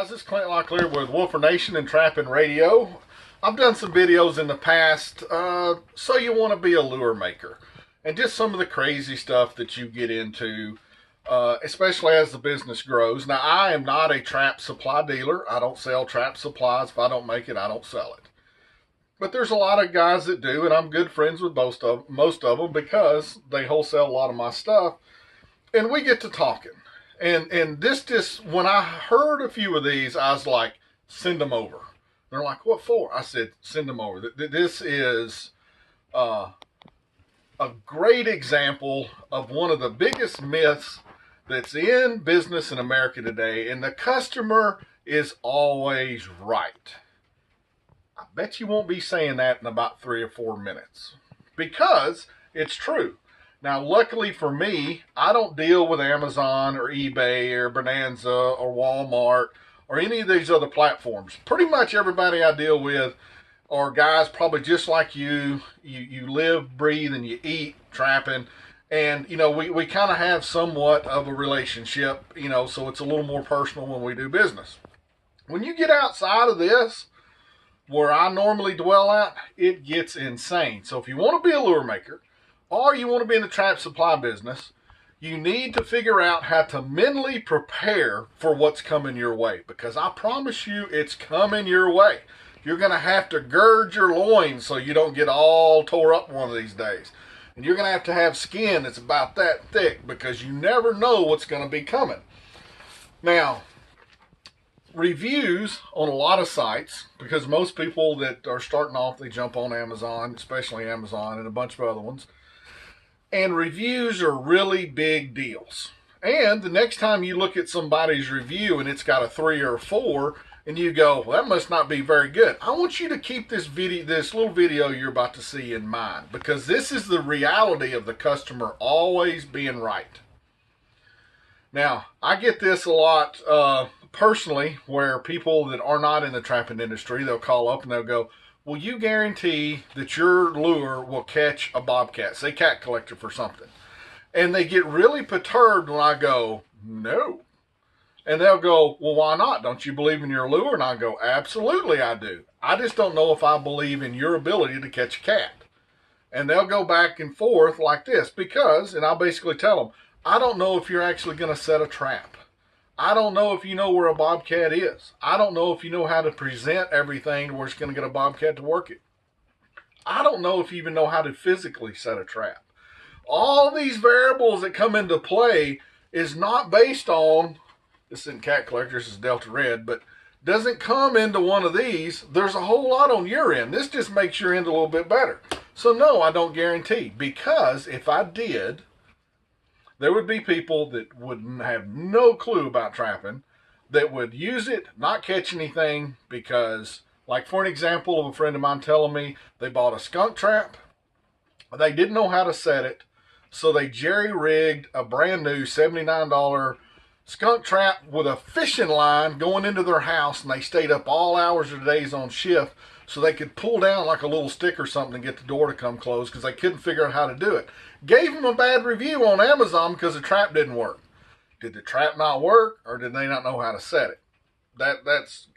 Guys, this is Clint Locklear with Wolfer Nation and Trapping Radio. I've done some videos in the past, so you want to be a lure maker. And just some of the crazy stuff that you get into, especially as the business grows. Now, I am not a trap supply dealer. I don't sell trap supplies. If I don't make it, I don't sell it. But there's a lot of guys that do, and I'm good friends with most of them because they wholesale a lot of my stuff. And we get to talking. And this just, when I heard a few of these, I was like, send them over. They're like, what for? I said, send them over. This is a great example of one of the biggest myths that's in business in America today. And the customer is always right. I bet you won't be saying that in about 3 or 4 minutes because it's true. Now, luckily for me, I don't deal with Amazon or eBay or Bonanza or Walmart or any of these other platforms. Pretty much everybody I deal with are guys probably just like you. You live, breathe, and you eat trapping. And, you know, we kind of have somewhat of a relationship, you know, so it's a little more personal when we do business. When you get outside of this, where I normally dwell at, it gets insane. So if you want to be a lure maker, or you want to be in the trap supply business, you need to figure out how to mentally prepare for what's coming your way. Because I promise you, it's coming your way. You're going to have to gird your loins so you don't get all tore up one of these days. And you're going to have skin that's about that thick because you never know what's going to be coming. Now, reviews on a lot of sites, because most people that are starting off, they jump on Amazon, especially Amazon and a bunch of other ones. And reviews are really big deals. And the next time you look at somebody's review and it's got a 3 or a 4, and you go, well, that must not be very good. I want you to keep this little video you're about to see in mind, because this is the reality of the customer always being right. Now, I get this a lot personally, where people that are not in the trapping industry, they'll call up and they'll go, will you guarantee that your lure will catch a bobcat, say cat collector for something? And they get really perturbed when I go, no. And they'll go, well, why not? Don't you believe in your lure? And I go, absolutely I do. I just don't know if I believe in your ability to catch a cat. And they'll go back and forth like this because, and I'll basically tell them, I don't know if you're actually going to set a trap. I don't know if you know where a bobcat is. I don't know if you know how to present everything to where it's going to get a bobcat to work it. I don't know if you even know how to physically set a trap. All these variables that come into play is not based on, this isn't cat collectors, this is Delta Red, but doesn't come into one of these. There's a whole lot on your end. This just makes your end a little bit better. So no, I don't guarantee, because if I did, there would be people that would have no clue about trapping that would use it, not catch anything because, like for an example of a friend of mine telling me they bought a skunk trap. They didn't know how to set it, so they jerry-rigged a brand new $79 skunk trap with a fishing line going into their house, and they stayed up all hours of the days on shift so they could pull down like a little stick or something to get the door to come close because they couldn't figure out how to do it. Gave them a bad review on Amazon because the trap didn't work. Did the trap not work, or did they not know how to set it?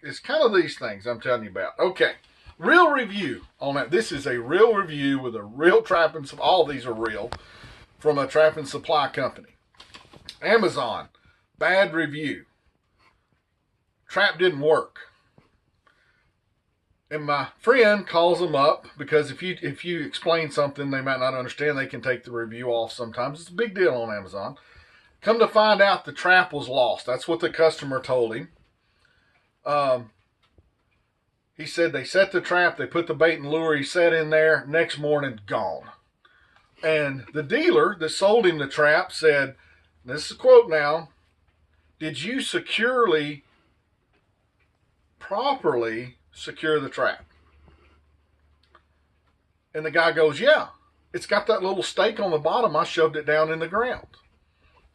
It's kind of these things I'm telling you about. Okay, real review on that. This is a real review with a real trapping. All these are real from a trapping supply company. Amazon, bad review. Trap didn't work. And my friend calls them up because if you explain something they might not understand, they can take the review off sometimes. It's a big deal on Amazon. Come to find out, the trap was lost. That's what the customer told him. He said they set the trap, they put the bait and lure he set in there, next morning, gone. And the dealer that sold him the trap said, this is a quote now, did you properly secure the trap? And the guy goes, yeah, it's got that little stake on the bottom. I shoved it down in the ground.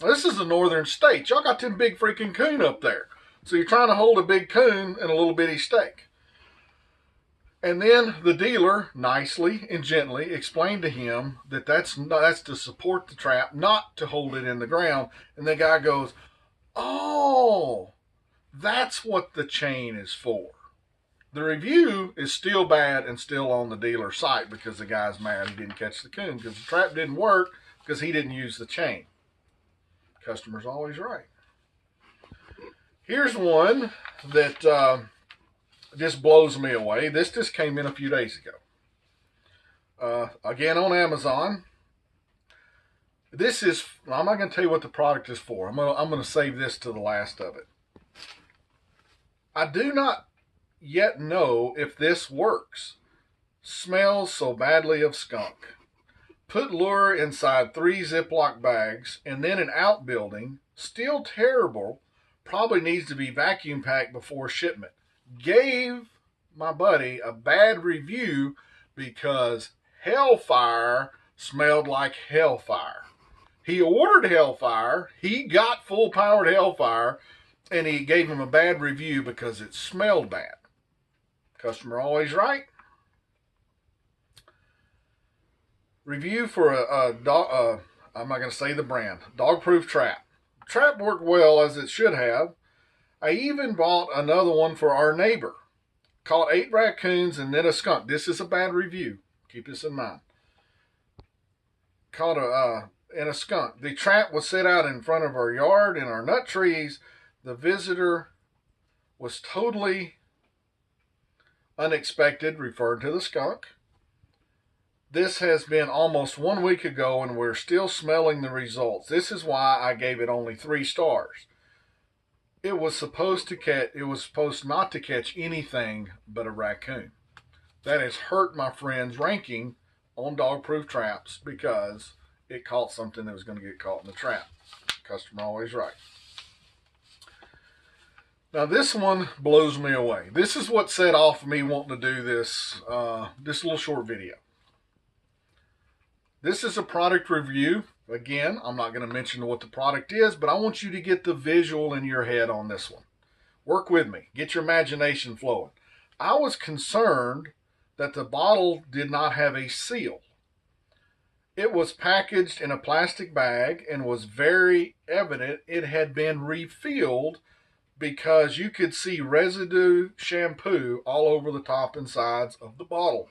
Now, this is the northern states. Y'all got them big freaking coon up there. So you're trying to hold a big coon and a little bitty stake. And then the dealer nicely and gently explained to him that that's to support the trap, not to hold it in the ground. And the guy goes, oh, That's what the chain is for. The review is still bad and still on the dealer site because the guy's mad he didn't catch the coon because the trap didn't work because he didn't use the chain. Customer's always right. Here's one that just blows me away. This just came in a few days ago. Again on Amazon. This is, I'm not going to tell you what the product is for. I'm going to save this to the last of it. I do not yet know if this works. Smells so badly of skunk. Put lure inside 3 Ziploc bags and then an outbuilding. Still terrible. Probably needs to be vacuum packed before shipment. Gave my buddy a bad review because Hellfire smelled like Hellfire. He ordered Hellfire. He got full powered Hellfire. And he gave him a bad review because it smelled bad. Customer always right. Review for a dog, I'm not going to say the brand, dog-proof trap. Trap worked well as it should have. I even bought another one for our neighbor. Caught 8 raccoons and then a skunk. This is a bad review. Keep this in mind. Caught a skunk. The trap was set out in front of our yard in our nut trees. The visitor was totally unexpected, referred to the skunk. This has been almost 1 week ago and we're still smelling the results. This is why I gave it only 3 stars. It was supposed not to catch anything but a raccoon. That has hurt my friend's ranking on dog-proof traps because it caught something that was going to get caught in the trap. Customer always right. Now this one blows me away. This is what set off me wanting to do this little short video. This is a product review. Again, I'm not going to mention what the product is, but I want you to get the visual in your head on this one. Work with me. Get your imagination flowing. I was concerned that the bottle did not have a seal. It was packaged in a plastic bag and was very evident it had been refilled because you could see residue shampoo all over the top and sides of the bottle.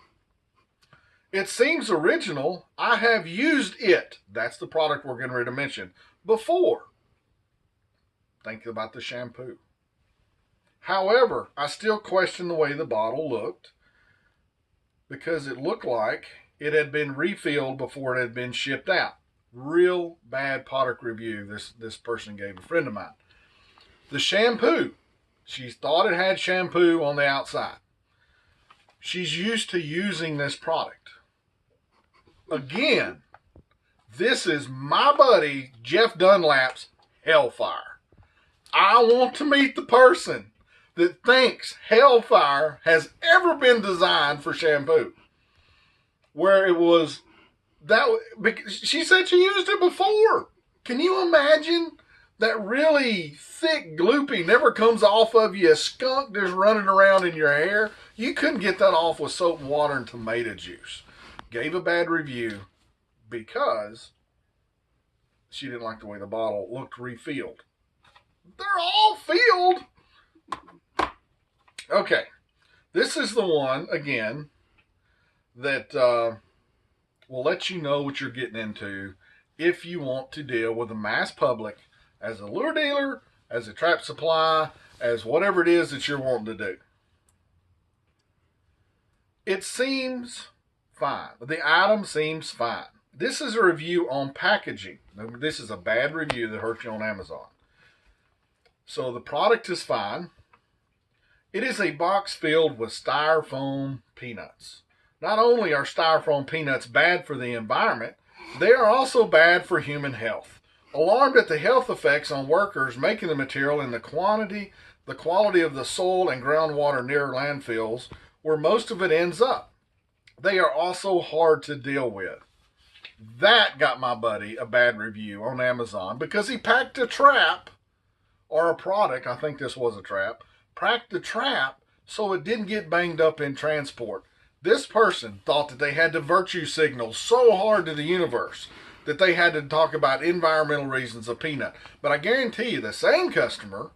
It seems original. I have used it. That's the product we're getting ready to mention. Before. Think about the shampoo. However, I still question the way the bottle looked because it looked like it had been refilled before it had been shipped out. Real bad product review this person gave a friend of mine. The shampoo. She thought it had shampoo on the outside. She's used to using this product. Again, this is my buddy Jeff Dunlap's Hellfire. I want to meet the person that thinks Hellfire has ever been designed for shampoo. Where it was that she said she used it before. Can you imagine that really thick gloopy never comes off of you, a skunk just running around in your hair? You couldn't get that off with soap and water and tomato juice. Gave a bad review because she didn't like the way the bottle looked refilled. They're all filled. Okay. This is the one, again, that will let you know what you're getting into if you want to deal with the mass public as a lure dealer, as a trap supply, as whatever it is that you're wanting to do. It seems fine. The item seems fine. This is a review on packaging. This is a bad review that hurt you on Amazon. So the product is fine. It is a box filled with styrofoam peanuts. Not only are styrofoam peanuts bad for the environment, they are also bad for human health. Alarmed at the health effects on workers making the material and the quality of the soil and groundwater near landfills where most of it ends up. They are also hard to deal with. That got my buddy a bad review on Amazon because he packed a trap or a product. I think this was a trap. Packed the trap so it didn't get banged up in transport. This person thought that they had to virtue signal so hard to the universe that they had to talk about environmental reasons of peanut. But I guarantee you the same customer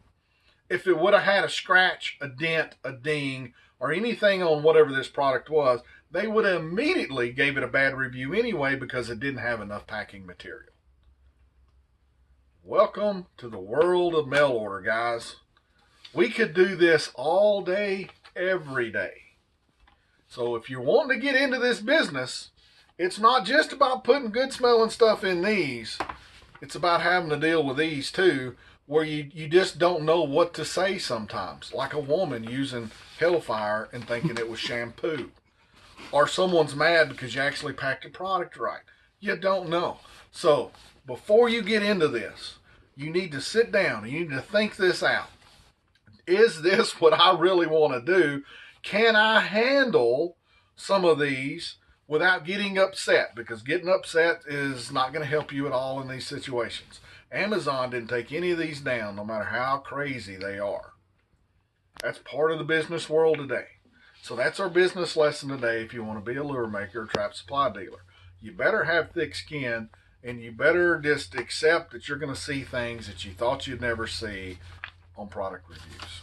if it would have had a scratch, a dent, a ding, or anything on whatever this product was, they would have immediately gave it a bad review anyway because it didn't have enough packing material. Welcome to the world of mail order, guys. We could do this all day, every day. So if you're wanting to get into this business, it's not just about putting good smelling stuff in these. It's about having to deal with these too, where you just don't know what to say sometimes. Like a woman using Hellfire and thinking it was shampoo. Or someone's mad because you actually packed the product right. You don't know. So before you get into this, you need to sit down and you need to think this out. Is this what I really want to do? Can I handle some of these without getting upset? Because getting upset is not going to help you at all in these situations. Amazon didn't take any of these down, no matter how crazy they are. That's part of the business world today. So that's our business lesson today if you want to be a lure maker or trap supply dealer. You better have thick skin, and you better just accept that you're going to see things that you thought you'd never see on product reviews.